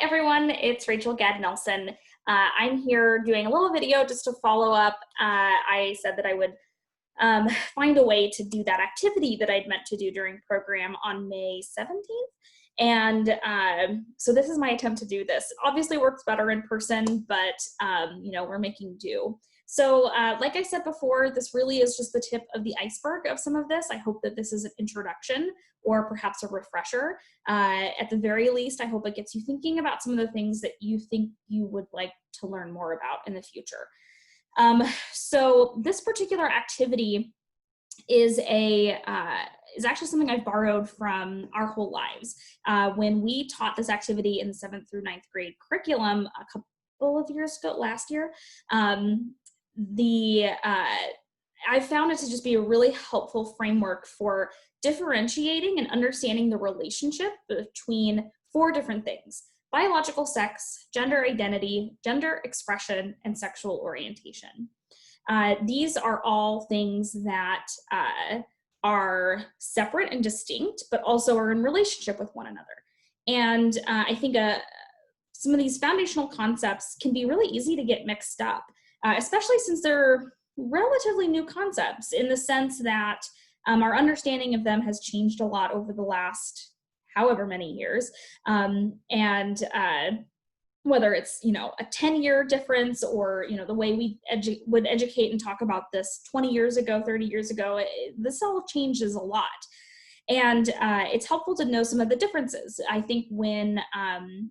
everyone, it's Rachel Gadd-Nelson. I'm here doing a little video just to follow up. I said that I would find a way to do that activity that I'd meant to do during program on May 17th. And so this is my attempt to do this. It obviously works better in person, but you know, we're making do. So like I said before, this really is just the tip of the iceberg of some of this. I hope that this is an introduction or perhaps a refresher. At the very least, I hope it gets you thinking about some of the things that you think you would like to learn more about in the future. So this particular activity is actually something I've borrowed from Our Whole Lives. When we taught this activity in the 7th through 9th grade curriculum a couple of years ago, last year, I found it to just be a really helpful framework for differentiating and understanding the relationship between 4 different things: biological sex, gender identity, gender expression, and sexual orientation. These are all things that are separate and distinct, but also are in relationship with one another. And I think some of these foundational concepts can be really easy to get mixed up, especially since they're relatively new concepts in the sense that our understanding of them has changed a lot over the last however many years. Whether it's, you know, a 10-year difference or, you know, the way we would educate and talk about this 20 years ago, 30 years ago, this all changes a lot. And it's helpful to know some of the differences. I think when,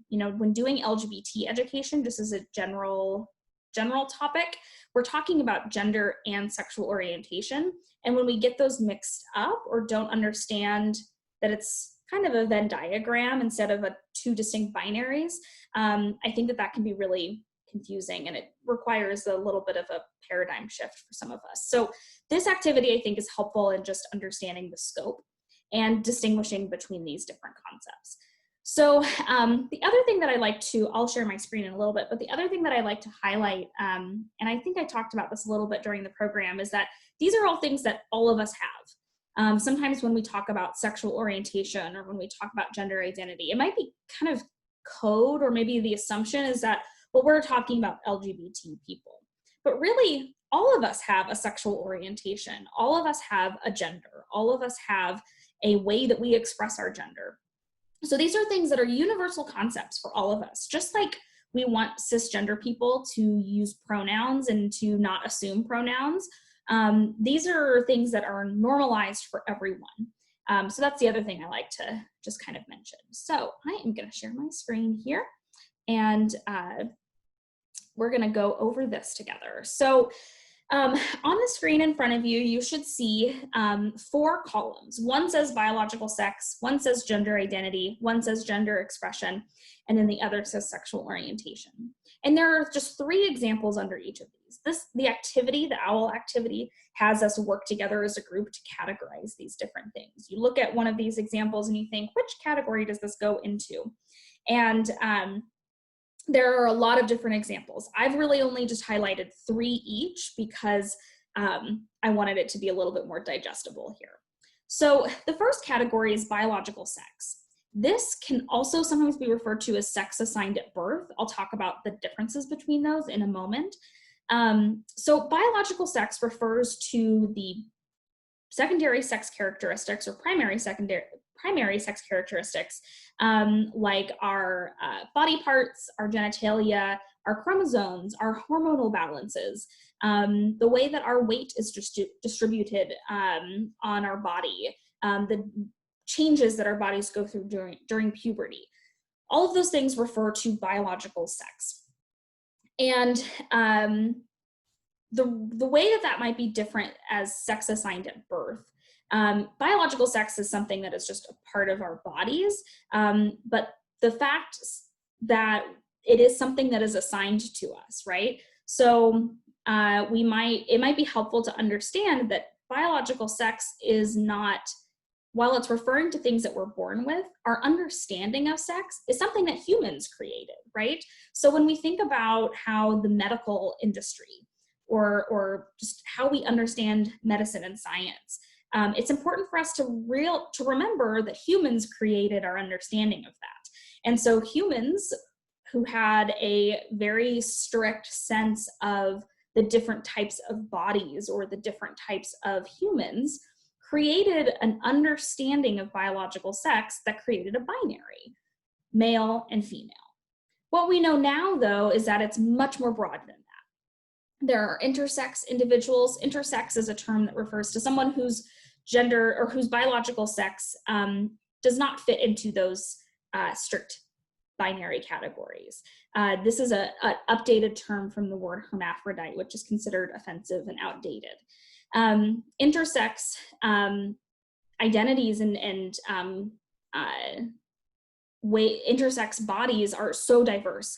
you know, when doing LGBT education, just as a general topic, we're talking about gender and sexual orientation. And when we get those mixed up or don't understand that it's kind of a Venn diagram instead of 2 distinct binaries, I think that can be really confusing, and it requires a little bit of a paradigm shift for some of us. So this activity, I think, is helpful in just understanding the scope and distinguishing between these different concepts. So the other thing that I like to, I'll share my screen in a little bit, but the other thing that I like to highlight, and I think I talked about this a little bit during the program, is that these are all things that all of us have. Sometimes when we talk about sexual orientation or when we talk about gender identity, it might be kind of code, or maybe the assumption is that, well, we're talking about LGBT people. But really, all of us have a sexual orientation. All of us have a gender. All of us have a way that we express our gender. So these are things that are universal concepts for all of us. Just like we want cisgender people to use pronouns and to not assume pronouns, these are things that are normalized for everyone. So that's the other thing I like to just kind of mention. So I am going to share my screen here, and we're going to go over this together. So on the screen in front of you, you should see 4 columns. One says biological sex, one says gender identity, one says gender expression, and then the other says sexual orientation. And there are just 3 examples under each of these. The activity, the OWL activity, has us work together as a group to categorize these different things. You look at one of these examples and you think, which category does this go into? And there are a lot of different examples. I've really only just highlighted 3 each because I wanted it to be a little bit more digestible here. So the first category is biological sex. This can also sometimes be referred to as sex assigned at birth. I'll talk about the differences between those in a moment. So biological sex refers to the secondary sex characteristics or primary sex characteristics, like our body parts, our genitalia, our chromosomes, our hormonal balances, the way that our weight is distributed on our body, the changes that our bodies go through during puberty. All of those things refer to biological sex. And the way that might be different as sex assigned at birth. Biological sex is something that is just a part of our bodies, but the fact that it is something that is assigned to us, right? So it might be helpful to understand that biological sex is not, while it's referring to things that we're born with, our understanding of sex is something that humans created, right? So when we think about how the medical industry or just how we understand medicine and science, it's important for us to remember that humans created our understanding of that. And so humans who had a very strict sense of the different types of bodies or the different types of humans, created an understanding of biological sex that created a binary, male and female. What we know now, though, is that it's much more broad than that. There are intersex individuals. Intersex is a term that refers to someone whose gender or whose biological sex does not fit into those strict binary categories. This is an updated term from the word hermaphrodite, which is considered offensive and outdated. Intersex identities and intersex bodies are so diverse.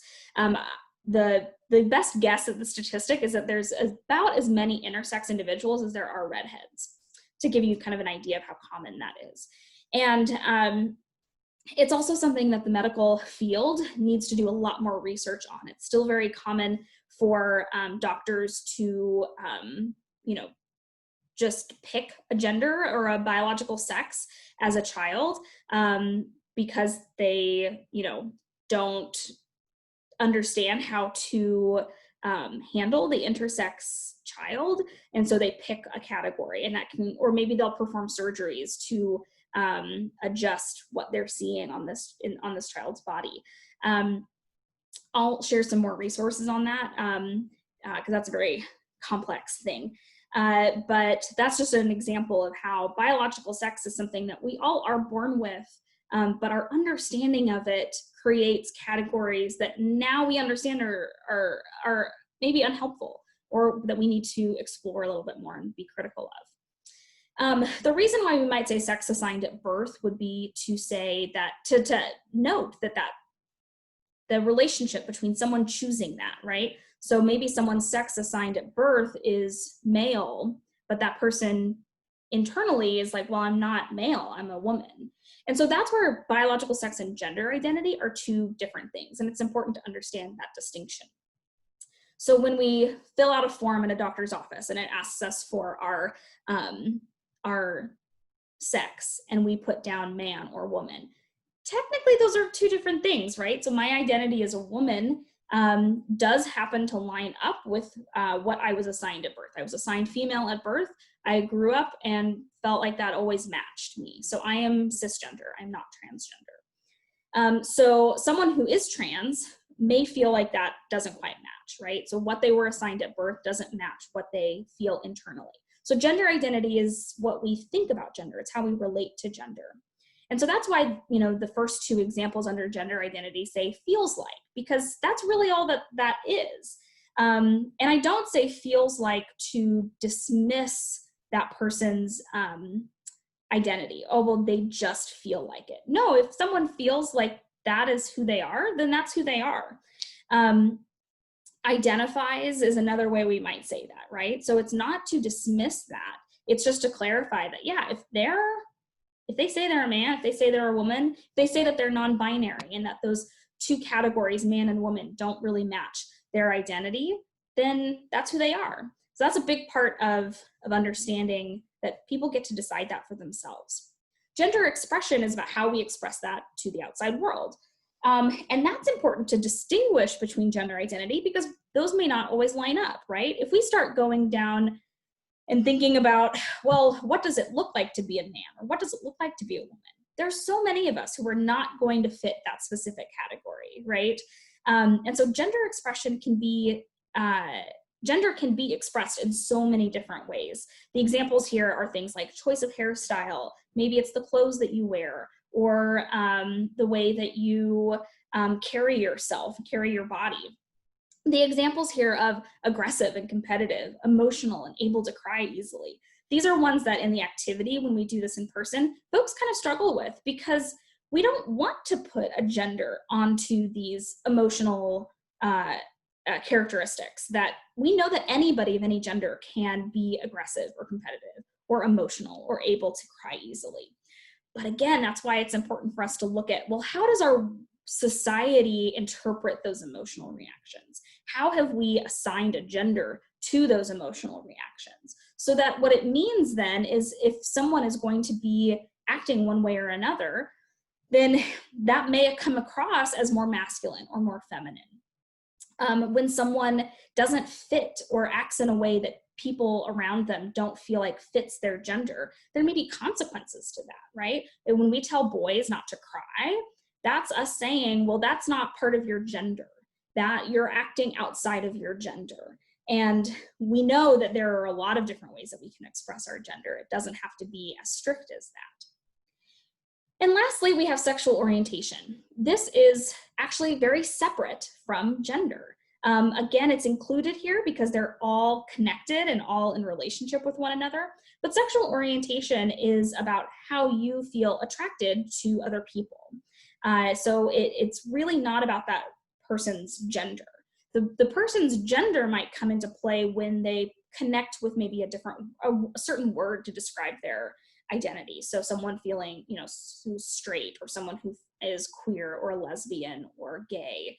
The best guess at the statistic is that there's about as many intersex individuals as there are redheads, to give you kind of an idea of how common that is. And it's also something that the medical field needs to do a lot more research on. It's still very common for doctors to, just pick a gender or a biological sex as a child because they, don't understand how to handle the intersex child, and so they pick a category, and that can, or maybe they'll perform surgeries to adjust what they're seeing on this child's body. I'll share some more resources on that because that's a very complex thing. But that's just an example of how biological sex is something that we all are born with, but our understanding of it creates categories that now we understand are maybe unhelpful, or that we need to explore a little bit more and be critical of. The reason why we might say sex assigned at birth would be to say that, to note that the relationship between someone choosing that, right? So maybe someone's sex assigned at birth is male, but that person internally is like, well, I'm not male, I'm a woman. And so that's where biological sex and gender identity are two different things. And it's important to understand that distinction. So when we fill out a form in a doctor's office and it asks us for our sex, and we put down man or woman, technically those are two different things, right? So my identity as a woman does happen to line up with what I was assigned at birth. I was assigned female at birth. I grew up and felt like that always matched me. So I am cisgender, I'm not transgender. So someone who is trans may feel like that doesn't quite match, right? So what they were assigned at birth doesn't match what they feel internally. So gender identity is what we think about gender. It's how we relate to gender. And so that's why, the first two examples under gender identity say feels like, because that's really all that is. And I don't say feels like to dismiss that person's identity. Oh, well, they just feel like it. No, if someone feels like that is who they are, then that's who they are. Identifies is another way we might say that, right? So it's not to dismiss that. It's just to clarify that, yeah, if they say they're a man, if they say they're a woman, if they say that they're non-binary and that those two categories, man and woman, don't really match their identity, then that's who they are. So that's a big part of understanding that people get to decide that for themselves. Gender expression is about how we express that to the outside world. And that's important to distinguish between gender identity because those may not always line up, right? If we start going down and thinking about, well, what does it look like to be a man? Or what does it look like to be a woman? There's so many of us who are not going to fit that specific category, right? And so gender expression can be, gender can be expressed in so many different ways. The examples here are things like choice of hairstyle, maybe it's the clothes that you wear, or the way that you carry yourself, carry your body. The examples here of aggressive and competitive, emotional and able to cry easily. These are ones that in the activity, when we do this in person, folks kind of struggle with because we don't want to put a gender onto these emotional characteristics that we know that anybody of any gender can be aggressive or competitive or emotional or able to cry easily. But again, that's why it's important for us to look at, well, how does our society interpret those emotional reactions? How have we assigned a gender to those emotional reactions? So that what it means then is if someone is going to be acting one way or another, then that may come across as more masculine or more feminine. When someone doesn't fit or acts in a way that people around them don't feel like fits their gender, there may be consequences to that, right? And when we tell boys not to cry, that's us saying, well, that's not part of your gender, that you're acting outside of your gender. And we know that there are a lot of different ways that we can express our gender. It doesn't have to be as strict as that. And lastly, we have sexual orientation. This is actually very separate from gender. Again, it's included here because they're all connected and all in relationship with one another. But sexual orientation is about how you feel attracted to other people. So it's really not about that person's gender. The person's gender might come into play when they connect with maybe a certain word to describe their identity. So someone feeling, who's straight, or someone who is queer or lesbian or gay,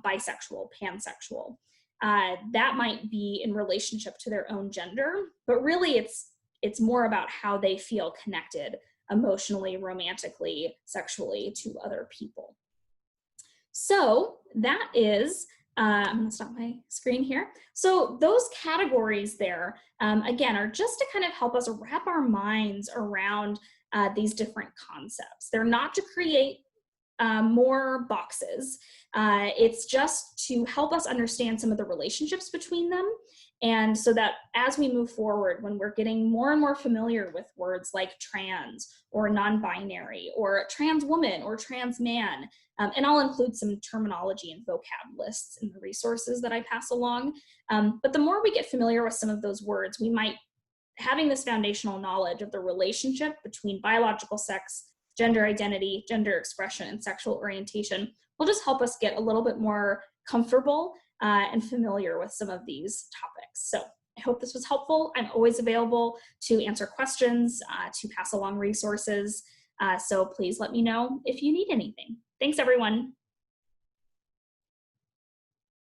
bisexual, pansexual. That might be in relationship to their own gender, but really it's more about how they feel connected emotionally, romantically, sexually to other people. So that is, I'm gonna stop my screen here. So those categories there, again, are just to kind of help us wrap our minds around these different concepts. They're not to create more boxes. It's just to help us understand some of the relationships between them. And so that as we move forward, when we're getting more and more familiar with words like trans or non-binary or trans woman or trans man, and I'll include some terminology and vocab lists in the resources that I pass along. But the more we get familiar with some of those words, we might, having this foundational knowledge of the relationship between biological sex, gender identity, gender expression, and sexual orientation will just help us get a little bit more comfortable and familiar with some of these topics. So I hope this was helpful. I'm always available to answer questions, to pass along resources. So please let me know if you need anything. Thanks, everyone.